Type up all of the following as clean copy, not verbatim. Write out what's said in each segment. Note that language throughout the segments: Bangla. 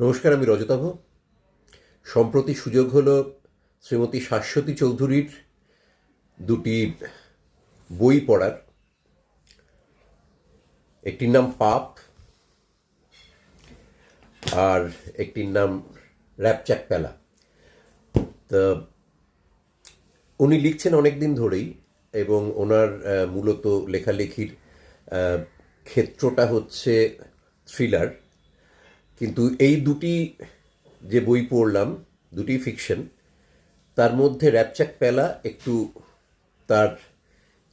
নমস্কার, আমি রজতাভ। সম্প্রতি সুযোগ হলো শ্রীমতী শাশ্বতী চৌধুরীর দুটি বই পড়ার। একটির নাম পাপ আর একটির নাম র্যাপচ্যাক পেলা। তা উনি লিখছেন অনেক দিন ধরেই, এবং ওনার মূলত লেখালেখির ক্ষেত্রটা হচ্ছে থ্রিলার। কিন্তু এই দুটি যে বই পড়লাম, দুটি ফিকশন। তার মধ্যে র্যাপচ্যাক পেলা একটু তার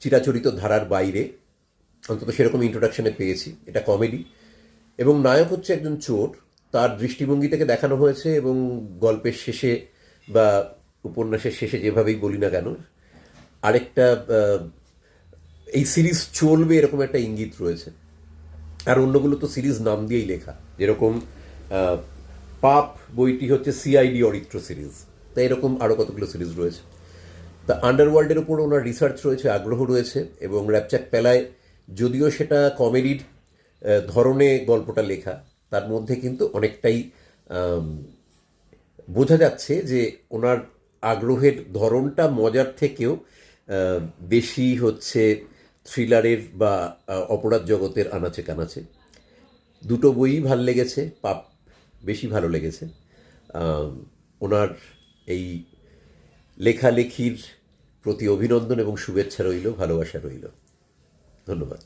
চিরাচরিত ধারার বাইরে, অন্তত সেরকম ইন্ট্রোডাকশনে পেয়েছি। এটা কমেডি এবং নায়ক হচ্ছে একজন চোর। তার দৃষ্টিভঙ্গি থেকে দেখানো হয়েছে, এবং গল্পের শেষে বা উপন্যাসের শেষে যেভাবেই বলি না কেন, আরেকটা এই সিরিজ চলবে এরকম একটা ইঙ্গিত রয়েছে। আর অন্যগুলো তো সিরিজ নাম দিয়েই লেখা, যেরকম আহ, পাপ বইটি হচ্ছে সিআইডি অরিত্র সিরিজ। তাই এরকম আরও কতগুলো সিরিজ রয়েছে। তা আন্ডারওয়ার্ল্ডের উপর ওনার রিসার্চ রয়েছে, আগ্রহ রয়েছে। এবং র্যাপচ্যাক পেলায় যদিও সেটা কমেডির ধরনে গল্পটা লেখা, তার মধ্যে কিন্তু অনেকটাই আম, বোঝা যাচ্ছে যে ওনার আগ্রহের ধরনটা মজার থেকেও আহ, বেশি হচ্ছে থ্রিলারের বা অপরাধ জগতের আনাচে কানাচে। দুটো বইই ভাল লেগেছে, পাপ বেশি ভালো লেগেছে। আম, ওনার এই লেখালেখির প্রতি অভিনন্দন এবং শুভেচ্ছা রইল, ভালোবাসা রইল। ধন্যবাদ।